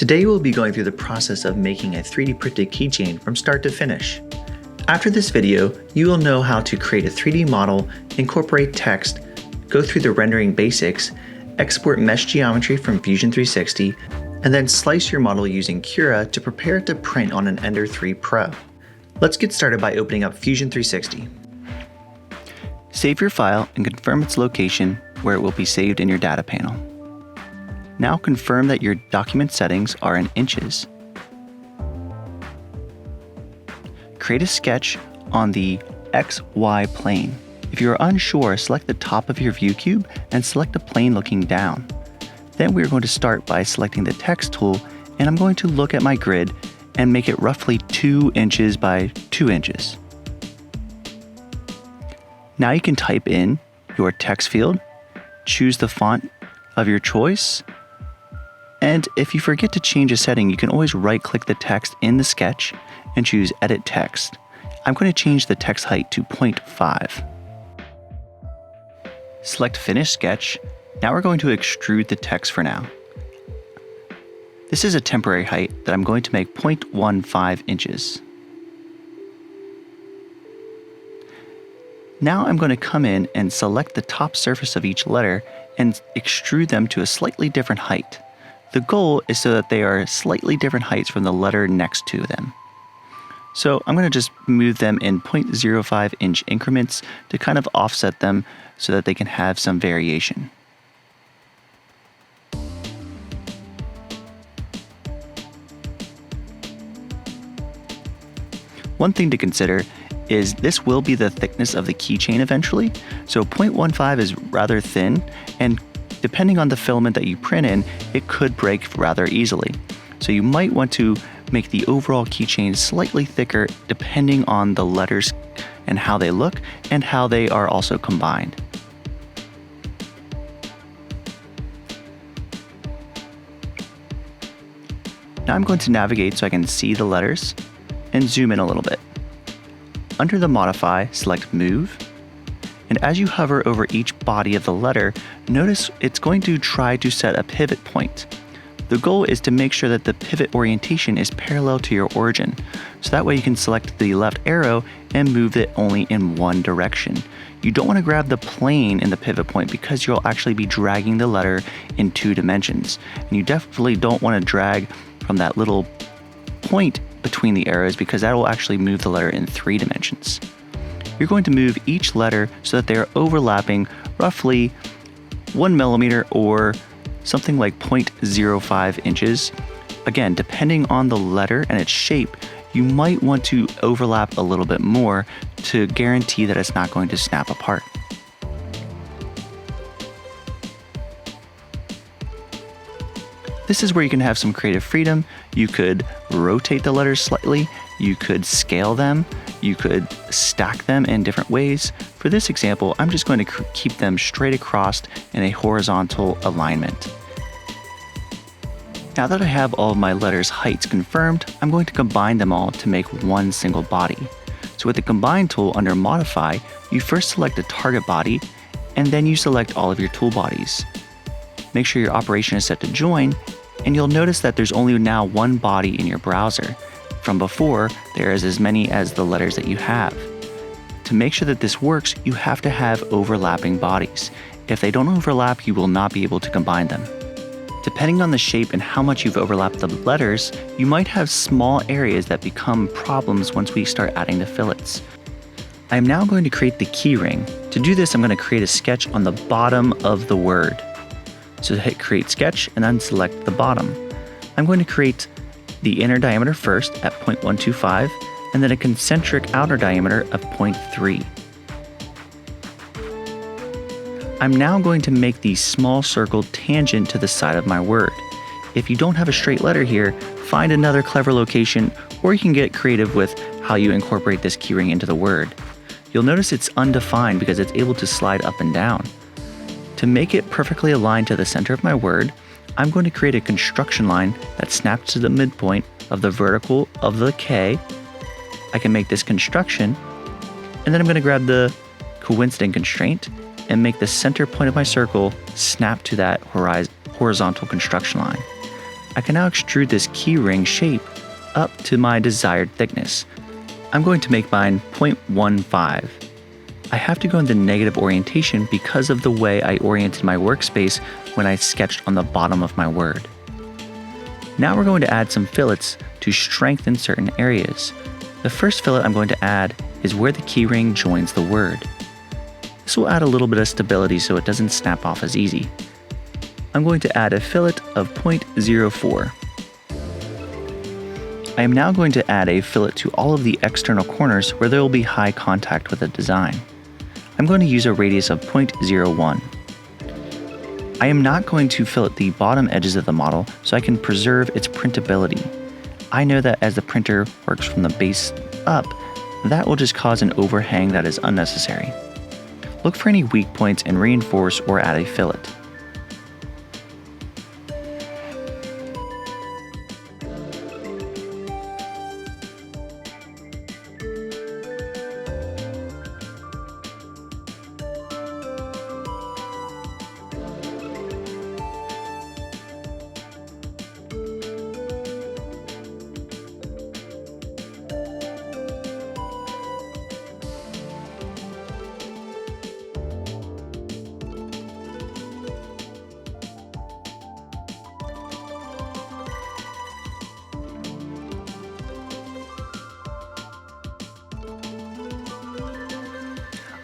Today we'll be going through the process of making a 3D printed keychain from start to finish. After this video, you will know how to create a 3D model, incorporate text, go through the rendering basics, export mesh geometry from Fusion 360, and then slice your model using Cura to prepare it to print on an Ender 3 Pro. Let's get started by opening up Fusion 360. Save your file and confirm its location where it will be saved in your data panel. Now confirm that your document settings are in inches. Create a sketch on the XY plane. If you are unsure, select the top of your view cube and select a plane looking down. Then we're going to start by selecting the text tool, and I'm going to look at my grid and make it roughly 2 inches by 2 inches. Now you can type in your text field, choose the font of your choice, and if you forget to change a setting, you can always right-click the text in the sketch and choose Edit Text. I'm going to change the text height to 0.5. Select Finish Sketch. Now we're going to extrude the text for now. This is a temporary height that I'm going to make 0.15 inches. Now I'm going to come in and select the top surface of each letter and extrude them to a slightly different height. The goal is so that they are slightly different heights from the letter next to them. So I'm going to just move them in 0.05 inch increments to kind of offset them so that they can have some variation. One thing to consider is this will be the thickness of the keychain eventually, so 0.15 is rather thin, and depending on the filament that you print in, it could break rather easily. So you might want to make the overall keychain slightly thicker depending on the letters and how they look and how they are also combined. Now I'm going to navigate so I can see the letters and zoom in a little bit. Under the Modify, select Move, and as you hover over each body of the letter, notice it's going to try to set a pivot point. The goal is to make sure that the pivot orientation is parallel to your origin, so that way you can select the left arrow and move it only in one direction. You don't want to grab the plane in the pivot point because you'll actually be dragging the letter in 2 dimensions. And you definitely don't want to drag from that little point between the arrows because that will actually move the letter in 3 dimensions. You're going to move each letter so that they are overlapping roughly 1 millimeter or something like 0.05 inches. Again, depending on the letter and its shape, you might want to overlap a little bit more to guarantee that it's not going to snap apart. This is where you can have some creative freedom. You could rotate the letters slightly, you could scale them, you could stack them in different ways. For this example, I'm just going to keep them straight across in a horizontal alignment. Now that I have all of my letters' heights confirmed, I'm going to combine them all to make one single body. So with the Combine tool under Modify, you first select the target body, and then you select all of your tool bodies. Make sure your operation is set to join, and you'll notice that there's only now one body in your browser. From before, there is as many as the letters that you have. To make sure that this works, you have to have overlapping bodies. If they don't overlap, you will not be able to combine them. Depending on the shape and how much you've overlapped the letters, you might have small areas that become problems once we start adding the fillets. I am now going to create the keyring. To do this, I'm going to create a sketch on the bottom of the word. So hit Create Sketch and then select the bottom. I'm going to create the inner diameter first at 0.125 and then a concentric outer diameter of 0.3. I'm now going to make the small circle tangent to the side of my word. If you don't have a straight letter here, find another clever location, or you can get creative with how you incorporate this keyring into the word. You'll notice it's undefined because it's able to slide up and down. To make it perfectly aligned to the center of my word, I'm going to create a construction line that snaps to the midpoint of the vertical of the K. I can make this construction, and then I'm going to grab the coincident constraint and make the center point of my circle snap to that horizontal construction line. I can now extrude this keyring shape up to my desired thickness. I'm going to make mine 0.15. I have to go into negative orientation because of the way I oriented my workspace when I sketched on the bottom of my word. Now we're going to add some fillets to strengthen certain areas. The first fillet I'm going to add is where the keyring joins the word. This will add a little bit of stability so it doesn't snap off as easy. I'm going to add a fillet of 0.04. I am now going to add a fillet to all of the external corners where there will be high contact with the design. I'm going to use a radius of 0.01. I am not going to fillet the bottom edges of the model so I can preserve its printability. I know that as the printer works from the base up, that will just cause an overhang that is unnecessary. Look for any weak points and reinforce or add a fillet.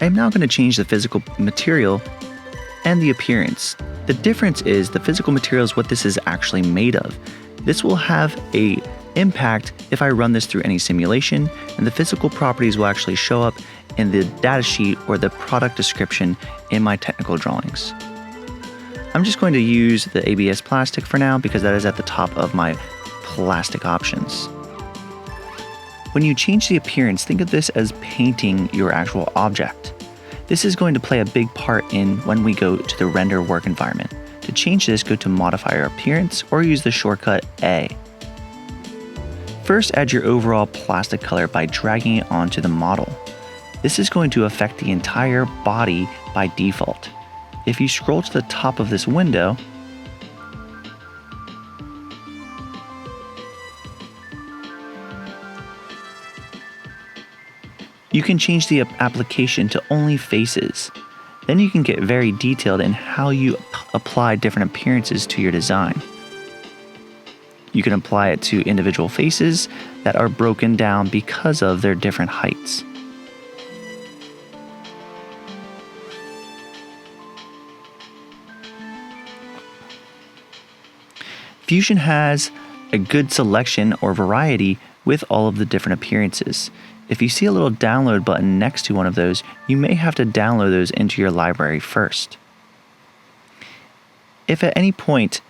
I am now going to change the physical material and the appearance. The difference is the physical material is what this is actually made of. This will have an impact if I run this through any simulation, and the physical properties will actually show up in the datasheet or the product description in my technical drawings. I'm just going to use the ABS plastic for now because that is at the top of my plastic options. When you change the appearance, think of this as painting your actual object. This is going to play a big part in when we go to the render work environment. To change this, go to Modify Your Appearance or use the shortcut A. First, add your overall plastic color by dragging it onto the model. This is going to affect the entire body by default. If you scroll to the top of this window, you can change the application to only faces. Then you can get very detailed in how you apply different appearances to your design. You can apply it to individual faces that are broken down because of their different heights. Fusion has a good selection or variety with all of the different appearances. If you see a little download button next to one of those, you may have to download those into your library first. If at any point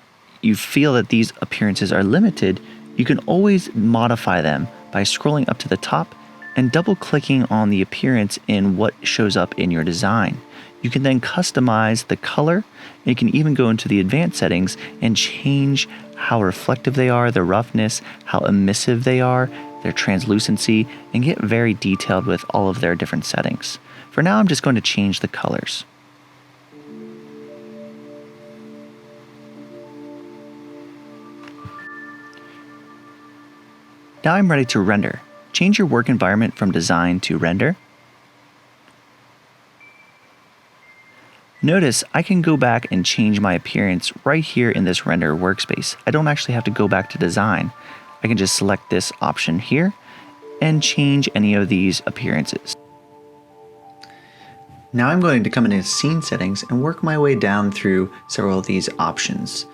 you feel that these appearances are limited, you can always modify them by scrolling up to the top and double-clicking on the appearance in what shows up in your design. You can then customize the color, and you can even go into the advanced settings and change how reflective they are, the roughness, how emissive they are, their translucency, and get very detailed with all of their different settings. For now, I'm just going to change the colors. Now I'm ready to render. Change your work environment from design to render. Notice I can go back and change my appearance right here in this render workspace. I don't actually have to go back to design. I can just select this option here and change any of these appearances. Now I'm going to come into scene settings and work my way down through several of these options.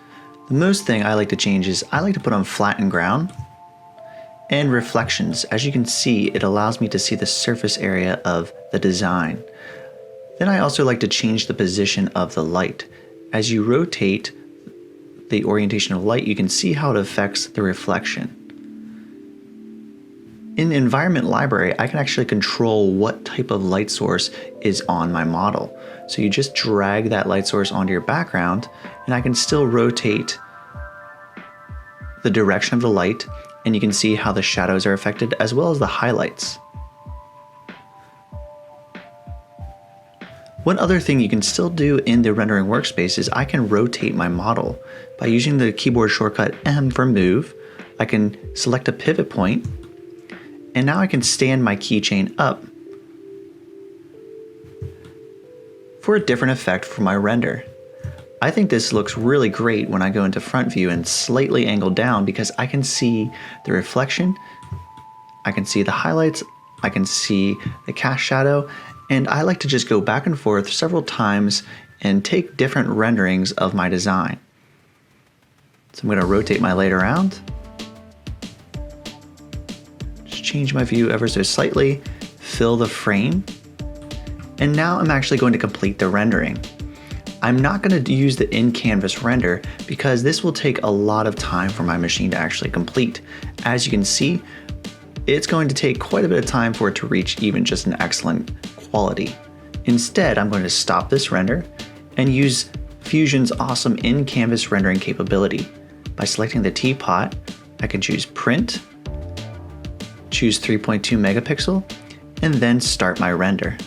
The most thing I like to change is I like to put on flatten ground and reflections. As you can see, it allows me to see the surface area of the design. Then I also like to change the position of the light. As you rotate the orientation of light, you can see how it affects the reflection. In Environment Library, I can actually control what type of light source is on my model. So you just drag that light source onto your background, and I can still rotate the direction of the light, and you can see how the shadows are affected as well as the highlights. One other thing you can still do in the rendering workspace is I can rotate my model. By using the keyboard shortcut M for move, I can select a pivot point, and now I can stand my keychain up for a different effect for my render. I think this looks really great when I go into front view and slightly angle down because I can see the reflection, I can see the highlights, I can see the cast shadow, and I like to just go back and forth several times and take different renderings of my design. So I'm going to rotate my light around, just change my view ever so slightly, fill the frame, and now I'm actually going to complete the rendering. I'm not going to use the in-canvas render because this will take a lot of time for my machine to actually complete. As you can see, it's going to take quite a bit of time for it to reach even just an excellent quality. Instead, I'm going to stop this render and use Fusion's awesome in-canvas rendering capability. By selecting the teapot, I can choose Print, choose 3.2 megapixel, and then start my render.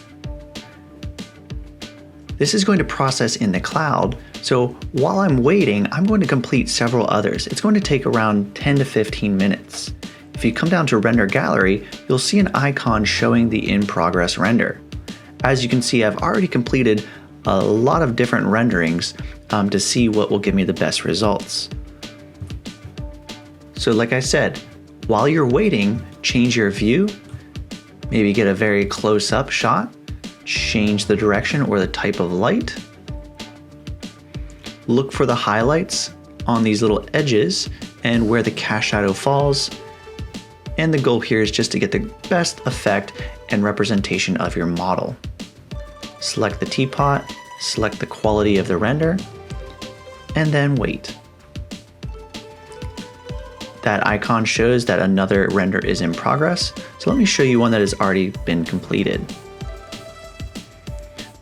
This is going to process in the cloud, so while I'm waiting, I'm going to complete several others. It's going to take around 10 to 15 minutes. If you come down to Render Gallery, you'll see an icon showing the in-progress render. As you can see, I've already completed a lot of different renderings to see what will give me the best results. So like I said, while you're waiting, change your view, maybe get a very close-up shot, change the direction or the type of light. Look for the highlights on these little edges and where the cast shadow falls. And the goal here is just to get the best effect and representation of your model. Select the teapot, select the quality of the render, and then wait. That icon shows that another render is in progress. So let me show you one that has already been completed.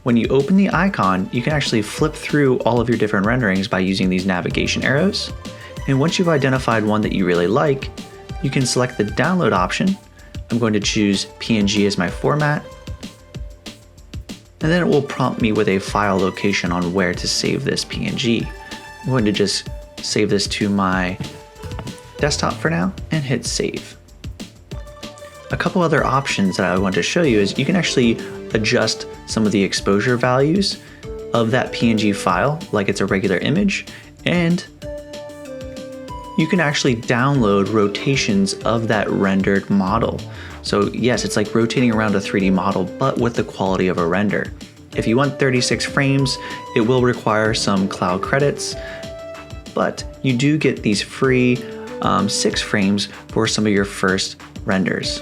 When you open the icon, you can actually flip through all of your different renderings by using these navigation arrows. And once you've identified one that you really like, you can select the download option. I'm going to choose PNG as my format. And then it will prompt me with a file location on where to save this PNG. I'm going to just save this to my desktop for now and hit save. A couple other options that I want to show you is you can actually adjust some of the exposure values of that PNG file like it's a regular image, and you can actually download rotations of that rendered model. So yes, it's like rotating around a 3D model, but with the quality of a render. If you want 36 frames, it will require some cloud credits, but you do get these free 6 frames for some of your first renders.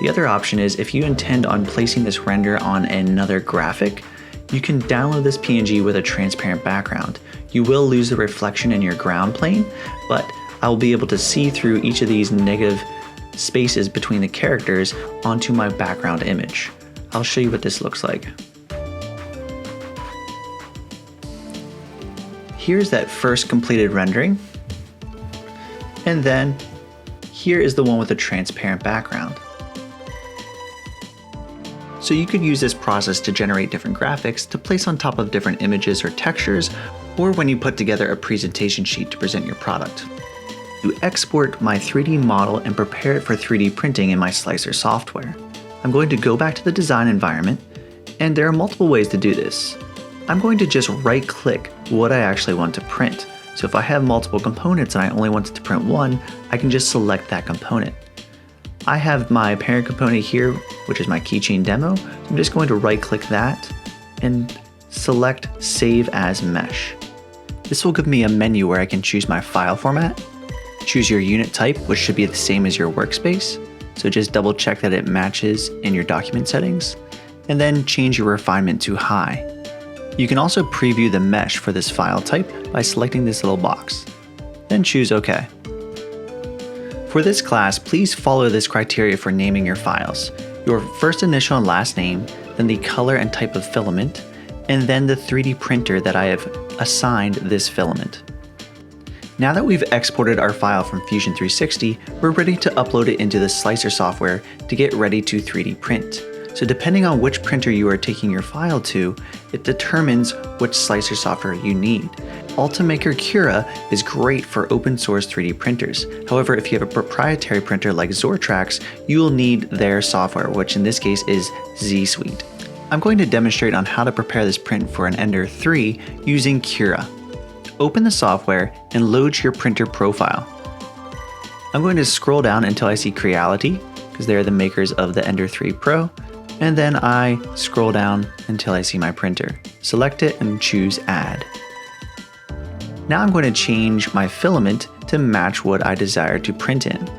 The other option is if you intend on placing this render on another graphic, you can download this PNG with a transparent background. You will lose the reflection in your ground plane, but I'll be able to see through each of these negative spaces between the characters onto my background image. I'll show you what this looks like. Here's that first completed rendering. And then here is the one with the transparent background. So you could use this process to generate different graphics to place on top of different images or textures, or when you put together a presentation sheet to present your product. To export my 3D model and prepare it for 3D printing in my Slicer software, I'm going to go back to the design environment, and there are multiple ways to do this. I'm going to just right-click what I actually want to print. So if I have multiple components and I only wanted to print one, I can just select that component. I have my parent component here, which is my keychain demo. So I'm just going to right-click that and select Save as Mesh. This will give me a menu where I can choose my file format, choose your unit type, which should be the same as your workspace. So just double check that it matches in your document settings, and then change your refinement to high. You can also preview the mesh for this file type by selecting this little box. Then choose OK. For this class, please follow this criteria for naming your files. Your first initial and last name, then the color and type of filament, and then the 3D printer that I have assigned this filament. Now that we've exported our file from Fusion 360, we're ready to upload it into the Slicer software to get ready to 3D print. So depending on which printer you are taking your file to, it determines which slicer software you need. Ultimaker Cura is great for open source 3D printers. However, if you have a proprietary printer like Zortrax, you will need their software, which in this case is Z Suite. I'm going to demonstrate on how to prepare this print for an Ender 3 using Cura. Open the software and load your printer profile. I'm going to scroll down until I see Creality, because they're the makers of the Ender 3 Pro, and then I scroll down until I see my printer. Select it and choose Add. Now I'm going to change my filament to match what I desire to print in.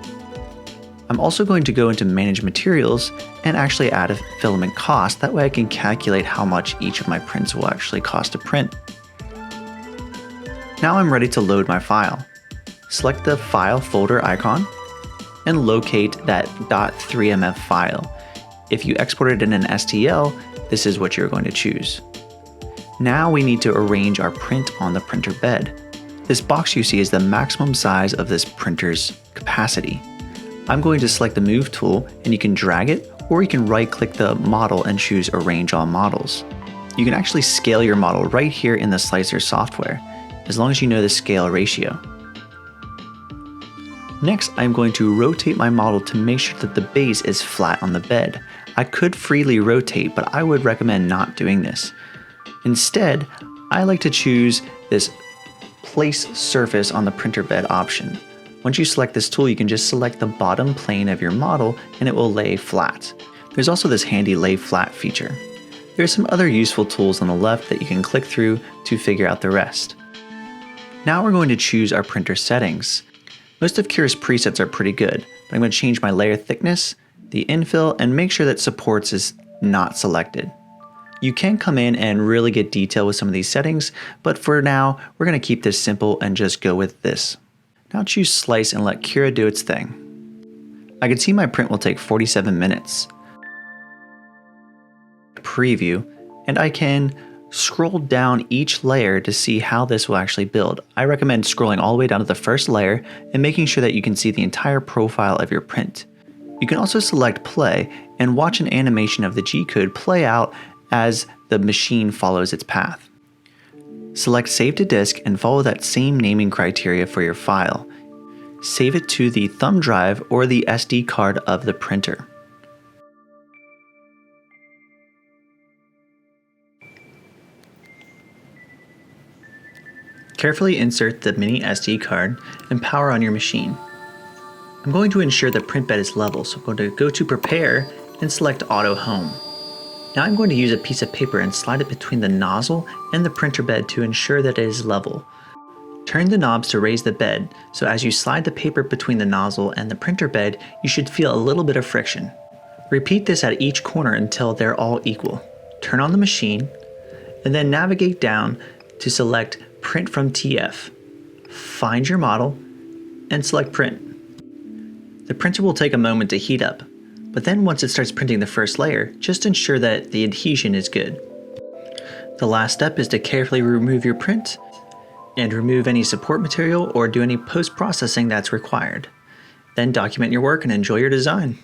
I'm also going to go into Manage Materials and actually add a filament cost. That way I can calculate how much each of my prints will actually cost to print. Now I'm ready to load my file. Select the File folder icon and locate that .3mf file. If you exported in an STL, this is what you're going to choose. Now we need to arrange our print on the printer bed. This box you see is the maximum size of this printer's capacity. I'm going to select the Move tool, and you can drag it, or you can right-click the model and choose Arrange All Models. You can actually scale your model right here in the Slicer software, as long as you know the scale ratio. Next, I'm going to rotate my model to make sure that the base is flat on the bed. I could freely rotate, but I would recommend not doing this. Instead, I like to choose this Place Surface on the printer bed option. Once you select this tool, you can just select the bottom plane of your model and it will lay flat. There's also this handy Lay Flat feature. There are some other useful tools on the left that you can click through to figure out the rest. Now we're going to choose our printer settings. Most of Cura's presets are pretty good, but I'm going to change my layer thickness, the infill, and make sure that supports is not selected. You can come in and really get detail with some of these settings, but for now, we're going to keep this simple and just go with this. Now choose Slice and let Cura do its thing. I can see my print will take 47 minutes. Preview, and I can scroll down each layer to see how this will actually build. I recommend scrolling all the way down to the first layer and making sure that you can see the entire profile of your print. You can also select Play and watch an animation of the G-code play out as the machine follows its path. Select Save to Disk and follow that same naming criteria for your file. Save it to the thumb drive or the SD card of the printer. Carefully insert the mini SD card and power on your machine. I'm going to ensure the print bed is level, so I'm going to go to Prepare and select Auto Home. Now I'm going to use a piece of paper and slide it between the nozzle and the printer bed to ensure that it is level. Turn the knobs to raise the bed, so as you slide the paper between the nozzle and the printer bed, you should feel a little bit of friction. Repeat this at each corner until they're all equal. Turn on the machine, and then navigate down to select Print from TF. Find your model and select Print. The printer will take a moment to heat up, but then once it starts printing the first layer, just ensure that the adhesion is good. The last step is to carefully remove your print and remove any support material or do any post-processing that's required. Then document your work and enjoy your design.